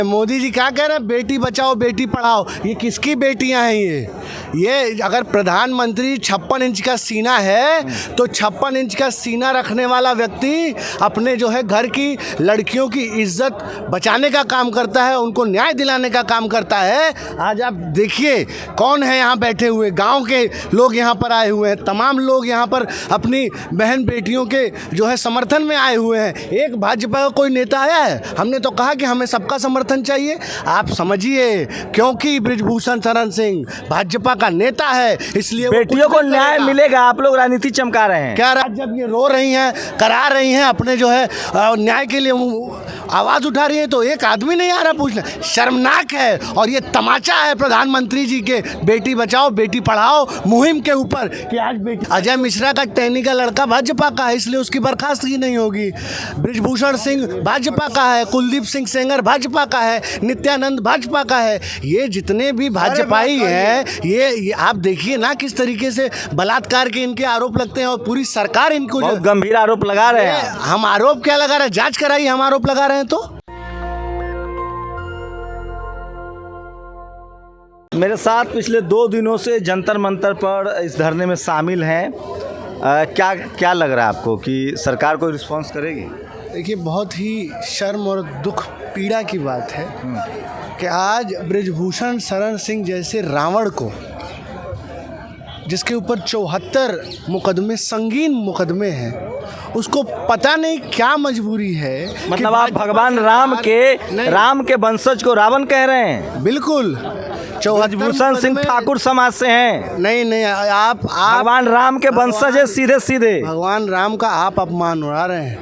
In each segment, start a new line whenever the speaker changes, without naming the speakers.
मोदी जी क्या कह रहे हैं, बेटी बचाओ बेटी पढ़ाओ। ये किसकी बेटियां हैं? ये अगर प्रधानमंत्री 56 इंच का सीना है तो 56 इंच का सीना रखने वाला व्यक्ति अपने जो है घर की लड़कियों की इज्जत बचाने का काम करता है, उनको न्याय दिलाने का काम करता है। आज आप देखिए कौन है यहाँ बैठे हुए, गांव के लोग यहाँ पर आए हुए हैं, तमाम लोग यहाँ पर अपनी बहन बेटियों के जो है समर्थन में आए हुए हैं। एक भाजपा का कोई नेता आया है? हमने तो कहा कि हमें सबका समर्थन चाहिए। आप समझिए, क्योंकि बृजभूषण शरण सिंह भाजपा का नेता है, इसलिए
बेटियों को न्याय मिलेगा। आप लोग राजनीति चमका रहे हैं।
क्या जब ये रो रही हैं, करा रही हैं, अपने जो है न्याय के लिए आवाज़ उठा रही है, तो एक आदमी नहीं आ रहा पूछना। शर्मनाक है। और ये तमाचा है प्रधानमंत्री जी के बेटी बचाओ बेटी पढ़ाओ मुहिम के ऊपर कि आज बेटी अजय मिश्रा का टहनी का लड़का भाजपा का है, इसलिए उसकी बर्खास्तगी नहीं होगी। बृजभूषण सिंह भाजपा का है, कुलदीप सिंह सेंगर भाजपा का है, नित्यानंद भाजपा का है। ये जितने भी भाजपाई हैं, ये आप देखिए ना किस तरीके से बलात्कार के इनके आरोप लगते हैं और पूरी सरकार इनको
बहुत गंभीर आरोप लगा रहे हैं।
हम आरोप क्या लगा रहे हैं? जांच कराइए, हम आरोप लगा रहे हैं तो।
मेरे साथ पिछले 2 दिनों से जंतर मंतर पर इस धरने में शामिल हैं। क्या लग रहा है आपको कि सरकार कोई रिस्पॉन्स करेगी?
देखिए, बहुत ही शर्म और दुख पीड़ा की बात है कि आज बृजभूषण शरण सिंह जैसे रावण को, जिसके ऊपर 74 मुकदमे, संगीन मुकदमे हैं, उसको पता नहीं क्या मजबूरी है।
मतलब आप भगवान राम के वंशज को रावण कह रहे हैं?
बिल्कुल।
बृजभूषण सिंह ठाकुर समाज से हैं।
नहीं, आप
भगवान राम के वंशज है सीधे सीधे।
भगवान राम का आप अपमान उड़ा रहे हैं।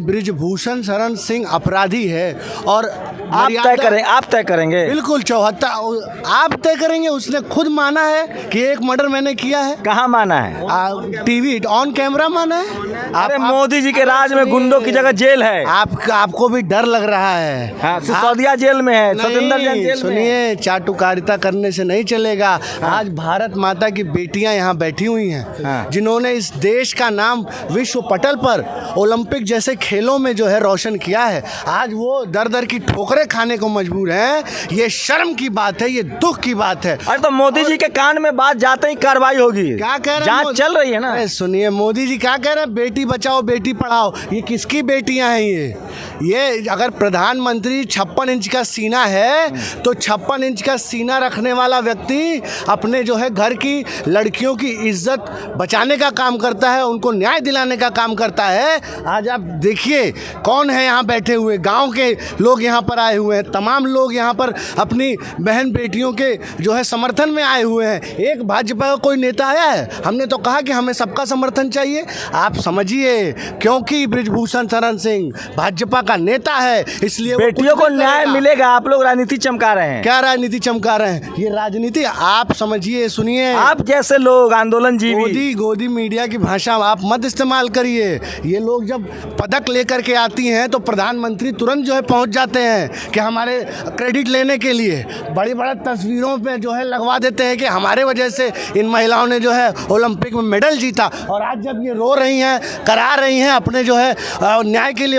बृजभूषण शरण सिंह अपराधी है और
आप तय करेंगे।
बिल्कुल 74 आप तय करेंगे। उसने खुद माना है कि एक मर्डर मैंने किया है।
कहाँ माना है?
टीवी ऑन कैमरा माना है।
अरे मोदी जी के राज में गुंडों की जगह जेल है।
आपको भी डर लग रहा है।
हाँ, सिसोदिया जेल में है, सतेंद्र जैन जेल में।
सुनिए, चाटुकारिता करने से नहीं चलेगा। आज भारत माता की बेटियां यहाँ बैठी हुई हैं, जिन्होंने इस देश का नाम विश्व पटल पर ओलंपिक जैसे खेलों में जो है रोशन किया है। आज वो दर दर की ठोकरें खाने को मजबूर हैं। ये शर्म की बात है, ये दुख की बात है।
अरे तो मोदी जी के कान में बात जाते ही कार्रवाई होगी।
क्या कह रहे हैं?
जांच चल रही है ना।
सुनिए, मोदी जी क्या कह रहे हैं, बेटी बचाओ बेटी पढ़ाओ। ये किसकी बेटियां हैं? ये अगर प्रधानमंत्री 56 इंच का सीना है तो 56 इंच का सीना रखने वाला व्यक्ति अपने जो है घर की लड़कियों की इज्जत बचाने का काम करता है, उनको न्याय दिलाने का काम करता है। आज आप देखिए कौन है यहाँ बैठे हुए, गांव के लोग यहाँ पर आए हुए हैं, तमाम लोग यहाँ पर अपनी बहन बेटियों के जो है समर्थन में आए हुए हैं। एक भाजपा का कोई नेता आया है? हमने तो कहा कि हमें सबका समर्थन चाहिए। आप समझिए, क्योंकि बृजभूषण शरण सिंह भाजपा का नेता है, इसलिए
बेटियों को न्याय मिलेगा। आप लोग राजनीति चमका रहे हैं।
क्या राजनीति चमका रहे हैं? ये राजनीति आप समझिए, सुनिए।
आप जैसे लोग आंदोलन जीवी
गोदी मीडिया की भाषा आप मत इस्तेमाल करिए। ये लोग जब पदक लेकर के आती हैं तो प्रधानमंत्री तुरंत जो है पहुंच जाते हैं कि हमारे क्रेडिट लेने के लिए बड़ी बड़ी तस्वीरों पे जो है लगवा देते हैं कि हमारे वजह से इन महिलाओं ने जो है ओलंपिक में मेडल जीता। और आज जब ये रो रही हैं, करा रही हैं, अपने जो है न्याय के लिए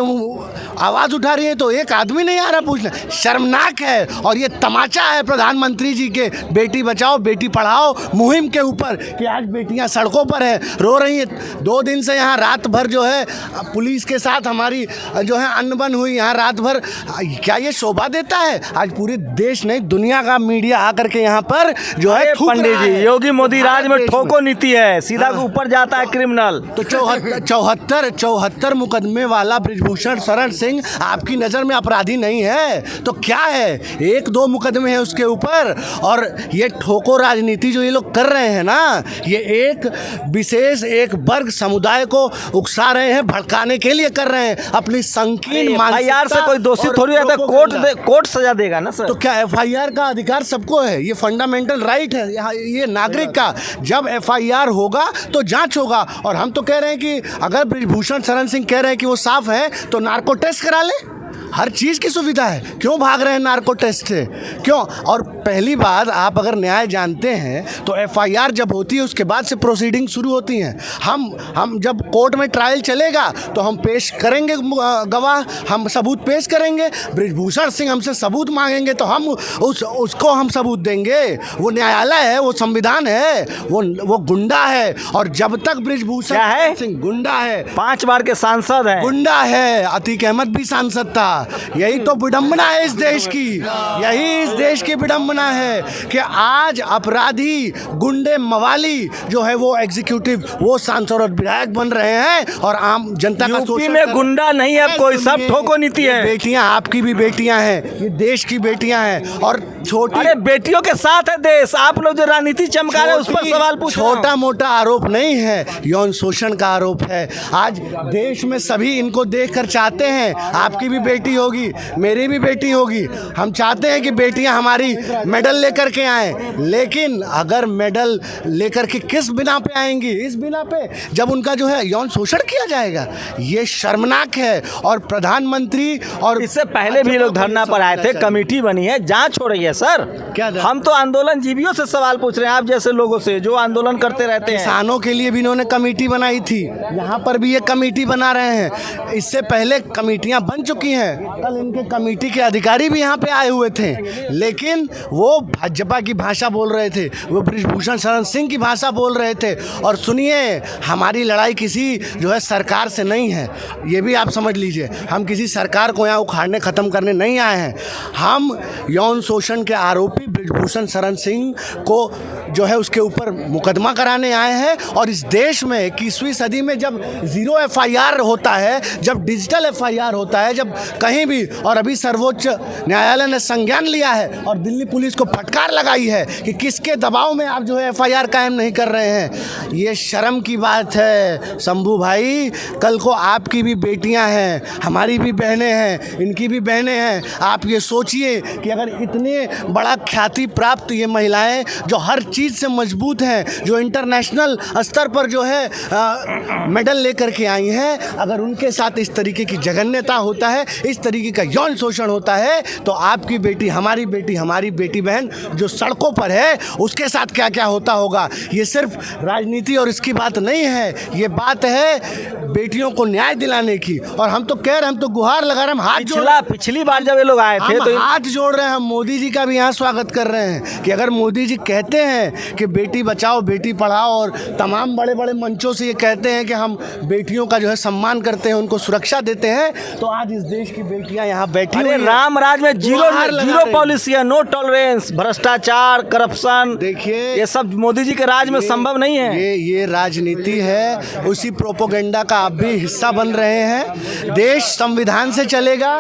आवाज़ उठा रही है, तो एक आदमी नहीं आ रहा पूछना। शर्मनाक है। और ये तमाचा है प्रधानमंत्री जी के बेटी बचाओ बेटी पढ़ाओ मुहिम के ऊपर कि आज बेटियां सड़कों पर है, रो रही हैं। 2 दिन से यहाँ रात भर जो है पुलिस के साथ हमारी जो है अनबन हुई यहाँ रात भर। क्या ये शोभा देता है? आज पूरे देश नहीं दुनिया का मीडिया आकर के यहाँ पर जो है
पंडित जी, योगी मोदी राज में ठोको नीति है, सीधा ऊपर जाता है क्रिमिनल।
तो 74 मुकदमे वाला बृजभूषण शरण सिंह आपकी नज़र में अपराधी नहीं है तो क्या है? 1-2 मुकदमे हैं उसके ऊपर। और ये ठोको राजनीति जो ये लोग कर रहे हैं ना, ये एक विशेष एक वर्ग समुदाय को उकसा रहे हैं, भड़काने के लिए कर रहे हैं। अपनी संकीर्ण
एफआईआर से कोई दोषी थोड़ी रहता है, कोर्ट सजा देगा ना सर।
तो क्या एफआईआर का अधिकार सबको है? ये फंडामेंटल राइट है ये नागरिक का। जब एफआईआर होगा तो जांच होगा। और हम तो कह रहे हैं कि अगर बृजभूषण शरण सिंह कह रहे हैं कि वो साफ है तो नार्को टेस्ट करा ले। हर चीज़ की सुविधा है, क्यों भाग रहे हैं नार्को टेस्ट से? क्यों? और पहली बात, आप अगर न्याय जानते हैं तो एफआईआर जब होती है उसके बाद से प्रोसीडिंग शुरू होती हैं। हम जब कोर्ट में ट्रायल चलेगा तो हम पेश करेंगे गवाह, हम सबूत पेश करेंगे। बृजभूषण सिंह हमसे सबूत मांगेंगे तो हम उसको हम सबूत देंगे। वो न्यायालय है, वो संविधान है, वो गुंडा है। और जब तक बृजभूषण सिंह गुंडा है,
5 बार के सांसद हैं,
गुंडा है, अतीक अहमद भी सांसद था। यही तो विडंबना है इस देश की, यही इस देश की विडंबना है कि आज अपराधी, गुंडे, मवाली जो है वो एग्जीक्यूटिव, वो सांसद और विधायक बन रहे हैं और आम जनता का
यूपी में गुंडा नहीं है कोई, सब ठोको नीति है।
बेटियां आपकी भी बेटियां हैं, ये देश की बेटियां हैं। और छोटी,
अरे बेटियों के साथ है देश, आप लोग जो राजनीति चमका रहे हैं उस पर सवाल पूछ रहा हूं।
छोटा मोटा आरोप नहीं है, यौन शोषण का आरोप है। आज देश में सभी इनको देखकर चाहते हैं, आपकी भी बेटी होगी, मेरी भी बेटी होगी, हम चाहते हैं कि बेटियां हमारी मेडल लेकर के आएं। लेकिन अगर मेडल लेकर के किस बिना पे आएंगी? इस बिना पे जब उनका जो है यौन शोषण किया जाएगा। ये शर्मनाक है। और प्रधानमंत्री, और
इससे पहले भी लोग धरना पर आए थे, कमेटी बनी है, जांच हो रही है सर।
क्या
हम तो आंदोलन जीवियों से सवाल पूछ रहे हैं, आप जैसे लोगों से जो आंदोलन करते रहते हैं।
किसानों के लिए भी इन्होंने कमेटी बनाई थी, यहाँ पर भी ये कमेटी बना रहे हैं। इससे पहले कमेटियां बन चुकी हैं। कल इनके कमेटी के अधिकारी भी यहाँ पे आए हुए थे, लेकिन वो भाजपा की भाषा बोल रहे थे, वो बृजभूषण शरण सिंह की भाषा बोल रहे थे। और सुनिए, हमारी लड़ाई किसी जो है सरकार से नहीं है, ये भी आप समझ लीजिए। हम किसी सरकार को यहाँ उखाड़ने, ख़त्म करने नहीं आए हैं। हम यौन शोषण के आरोपी बृजभूषण शरण सिंह को जो है उसके ऊपर मुकदमा कराने आए हैं। और इस देश में 21वीं सदी में जब ज़ीरो एफआईआर होता है, जब डिजिटल एफआईआर होता है, जब कहीं भी, और अभी सर्वोच्च न्यायालय ने संज्ञान लिया है और दिल्ली पुलिस को फटकार लगाई है कि किसके दबाव में आप जो है एफआईआर कायम नहीं कर रहे हैं। ये शर्म की बात है शंभू भाई। कल को आपकी भी बेटियां हैं, हमारी भी बहनें हैं, इनकी भी बहनें हैं। आप ये सोचिए कि अगर इतने बड़ा ख्याति प्राप्त ये महिलाएं जो हर चीज़ से मजबूत हैं, जो इंटरनेशनल स्तर पर जो है मेडल लेकर के आई हैं, अगर उनके साथ इस तरीके की जघन्यता होता है, इस तरीके का यौन शोषण होता है, तो आपकी बेटी, हमारी बेटी बहन जो सड़कों पर है, उसके साथ क्या क्या होता होगा। ये सिर्फ राजनीति और इसकी बात नहीं है, ये बात है बेटियों को न्याय दिलाने की। और हम तो कह रहे हैं, हम तो गुहार लगा रहे हैं, हम हाथ
पिछली बार जब ये लोग आए थे तो
हाथ जोड़ रहे हैं, हम मोदी जी का भी यहाँ स्वागत कर रहे हैं कि अगर मोदी जी कहते हैं कि बेटी बचाओ बेटी पढ़ाओ, और तमाम बड़े बड़े मंचों से ये कहते हैं कि हम बेटियों का जो है सम्मान करते हैं, उनको सुरक्षा देते हैं, तो आज इस देश की बेटियां यहाँ बैठी हुई हैं।
राम राज में जीरो पॉलिसी है, नो टॉलरेंस, भ्रष्टाचार, करप्शन।
देखिए,
ये सब मोदी जी के राज में संभव नहीं है।
ये राजनीति है, उसी प्रोपोगंडा का आप भी हिस्सा बन रहे हैं। देश संविधान से चलेगा,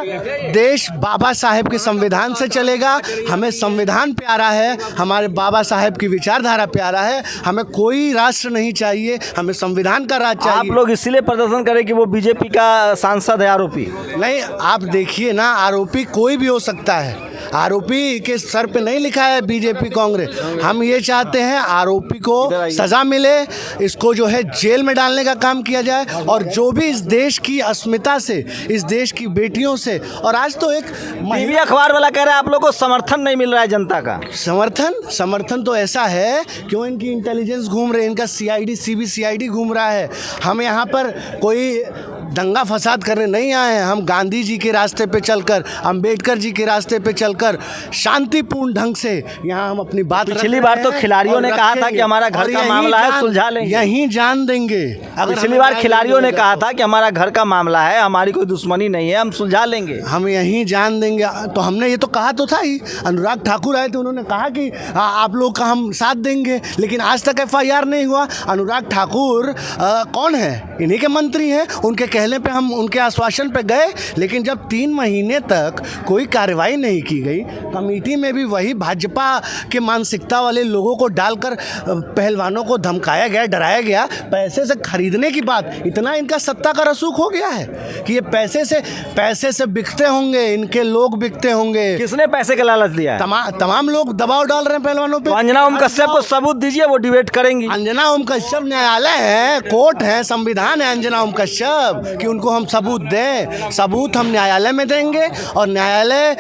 देश बाबा साहेब के संविधान से चलेगा। हमें संविधान प्यारा है, हमारे बाबा साहेब की विचारधारा प्यारा है। हमें कोई राष्ट्र नहीं चाहिए, हमें संविधान का राज चाहिए।
आप लोग इसीलिए प्रदर्शन करें कि वो बीजेपी का सांसद है आरोपी?
नहीं, आप देखिए ना, आरोपी कोई भी हो सकता है, आरोपी के सर पे नहीं लिखा है बीजेपी कांग्रेस। हम ये चाहते हैं आरोपी को सजा मिले, इसको जो है जेल में डालने का काम किया जाए, और जो भी इस देश की अस्मिता से, इस देश की बेटियों से। और आज तो एक
टीवी अखबार वाला कह रहा है आप लोगों को समर्थन नहीं मिल रहा है जनता का।
समर्थन तो ऐसा है, क्यों इनकी इंटेलिजेंस घूम रही है, इनका सीआईडी सीबीसीआईडी घूम रहा है। हम यहाँ पर कोई दंगा फसाद करने नहीं आए हैं। हम गांधी जी के रास्ते पे चलकर, अंबेडकर जी के रास्ते पे चलकर शांतिपूर्ण ढंग से यहाँ हम अपनी बात।
पिछली बार तो खिलाड़ियों ने कहा था कि हमारा घर का मामला है, सुलझा लेंगे,
यहीं जान देंगे।
पिछली बार खिलाड़ियों ने कहा था कि हमारा घर का मामला है, हमारी कोई दुश्मनी नहीं है, हम सुलझा लेंगे,
हम यहीं जान देंगे। तो हमने ये तो कहा तो था ही, अनुराग ठाकुर आए थे, उन्होंने कहा कि आप लोग का हम साथ देंगे, लेकिन आज तक एफआईआर नहीं हुआ। अनुराग ठाकुर कौन है? इन्हीं के मंत्री हैं। उनके कहने पे हम उनके आश्वासन पे गए, लेकिन जब 3 महीने तक कोई कार्रवाई नहीं की गई, कमेटी में भी वही भाजपा के मानसिकता वाले लोगों को डालकर पहलवानों को धमकाया गया, डराया गया, पैसे से खरीदने की बात। इतना इनका सत्ता का रसूख हो गया है कि ये पैसे से बिकते होंगे, इनके लोग बिकते होंगे।
किसने पैसे का लालच दिया?
तमाम लोग दबाव डाल रहे हैं पहलवानों पे।
अंजना ओम कश्यप को सबूत दीजिए, वो डिबेट करेंगी।
अंजना ओम कश्यप न्यायालय है, कोर्ट है, संविधान है। अंजना ओम कश्यप कि उनको हम सबूत दें। सबूत हम न्यायालय में देंगे और न्यायालय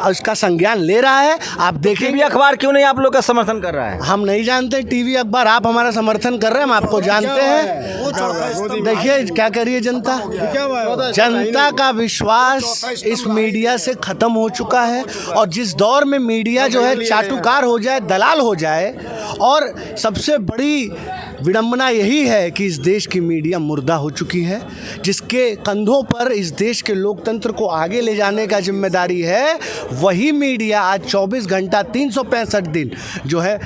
उसका संज्ञान ले रहा है। आप देखेंगे।
टीवी अखबार क्यों नहीं आप लोग का समर्थन कर रहा है?
हम नहीं जानते टीवी अखबार आप हमारा समर्थन कर रहे हैं, हम आपको जानते हैं। देखिए क्या करिए जनता का विश्वास इस मीडिया से खत्म हो चुका है और जिस दौर में मीडिया जो है चाटुकार हो जाए, दलाल हो जाए, और सबसे बड़ी विडंबना यही है कि इस देश की मीडिया मुर्दा हो चुकी है, जिसके कंधों पर इस देश के लोकतंत्र को आगे ले जाने का जिम्मेदारी है। वही मीडिया आज 24 घंटा 365 दिन जो है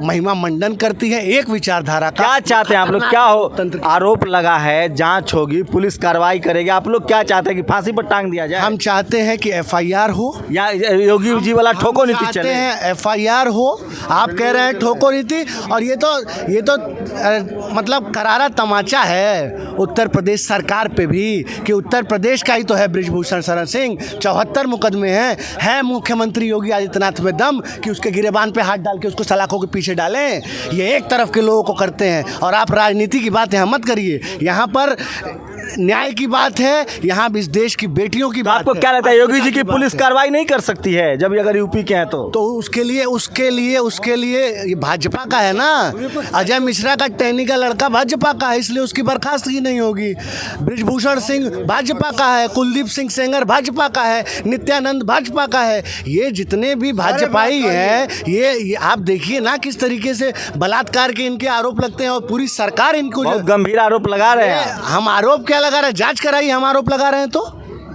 महिमा मंडन करती है एक विचारधारा का।
क्या चाहते हैं आप लोग? क्या हो आरोप लगा है, जांच होगी, पुलिस कार्रवाई करेगी, आप लोग क्या चाहते हैं कि फांसी पर टांग दिया जाए?
हम चाहते हैं कि FIR हो
या योगी जी वाला ठोको नीति
चाहते
चले?
हैं FIR हो। आप कह रहे हैं ठोको नीति, और ये तो मतलब करारा तमाचा है उत्तर प्रदेश सरकार पे भी कि उत्तर प्रदेश का ही तो है बृजभूषण शरण सिंह। 74 मुकदमे हैं। है मुख्यमंत्री योगी आदित्यनाथ में दम कि उसके गिरेबान पे हाथ डाल के उसको सलाखों के पीछे डालें? ये एक तरफ के लोगों को करते हैं और आप राजनीति की बात यहाँ मत करिए। यहाँ पर न्याय की बात है, यहाँ इस देश की बेटियों की बात है।
आपको क्या लगता है योगी जी की पुलिस कार्रवाई नहीं कर सकती है जब अगर यूपी के हैं तो
उसके लिए ये भाजपा का है ना। अजय मिश्रा का टहनी का लड़का भाजपा का है, इसलिए उसकी बर्खास्तगी नहीं होगी। बृजभूषण सिंह भाजपा का है, कुलदीप सिंह सेंगर भाजपा का है, नित्यानंद भाजपा का है। ये जितने भी भाजपाई हैं, ये आप देखिए ना किस तरीके से बलात्कार के इनके आरोप लगते हैं और पूरी सरकार इनको
बहुत गंभीर आरोप लगा रहे हैं।
हम आरोप क्या लगा रहे हैं? जांच कराइए। हम आरोप लगा रहे हैं तो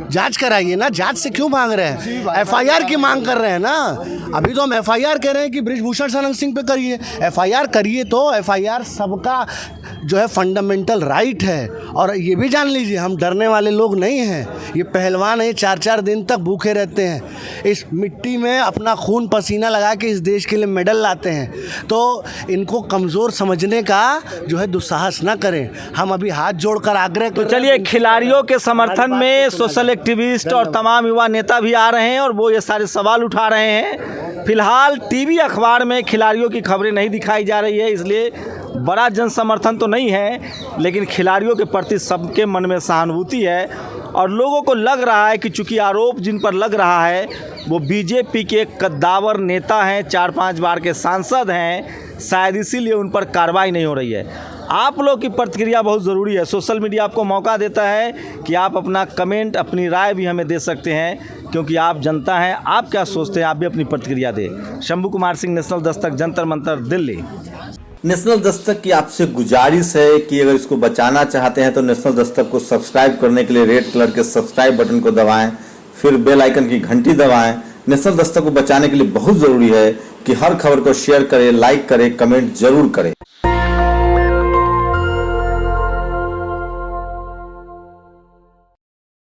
जांच कराइए ना। जांच से क्यों मांग रहे हैं? FIR की मांग कर रहे हैं ना। अभी तो हम FIR कह रहे हैं कि बृजभूषण शरण सिंह पे करिए। FIR करिए तो FIR सबका जो है फंडामेंटल राइट है। और ये भी जान लीजिए हम डरने वाले लोग नहीं हैं। ये पहलवान है, 4-4 दिन तक भूखे रहते हैं, इस मिट्टी में अपना खून पसीना लगा के इस देश के लिए मेडल लाते हैं। तो इनको कमज़ोर समझने का जो है दुस्साहस ना करें। हम अभी हाथ जोड़कर आग्रह
तो चलिए, खिलाड़ियों के समर्थन में सोशल एक्टिविस्ट और तमाम युवा नेता भी आ रहे हैं और वो ये सारे सवाल उठा रहे हैं। फिलहाल टीवी अखबार में खिलाड़ियों की खबरें नहीं दिखाई जा रही है, इसलिए बड़ा जन समर्थन तो नहीं है, लेकिन खिलाड़ियों के प्रति सबके मन में सहानुभूति है और लोगों को लग रहा है कि चूंकि आरोप जिन पर लग रहा है वो बीजेपी के कद्दावर नेता हैं, 4-5 बार के सांसद हैं, शायद इसीलिए उन पर कार्रवाई नहीं हो रही है। आप लोग की प्रतिक्रिया बहुत ज़रूरी है। सोशल मीडिया आपको मौका देता है कि आप अपना कमेंट, अपनी राय भी हमें दे सकते हैं, क्योंकि आप जनता हैं। आप क्या सोचते हैं, आप भी अपनी प्रतिक्रिया दें। शंभू कुमार सिंह, नेशनल दस्तक, जंतर मंतर, दिल्ली।
नेशनल दस्तक की आपसे गुजारिश है कि अगर इसको बचाना चाहते हैं तो नेशनल दस्तक को सब्सक्राइब करने के लिए रेड कलर के सब्सक्राइब बटन को दबाएं, फिर बेल आइकन की घंटी दबाएं। नेशनल दस्तक को बचाने के लिए बहुत ज़रूरी है कि हर खबर को शेयर करें, लाइक करें, कमेंट जरूर करें।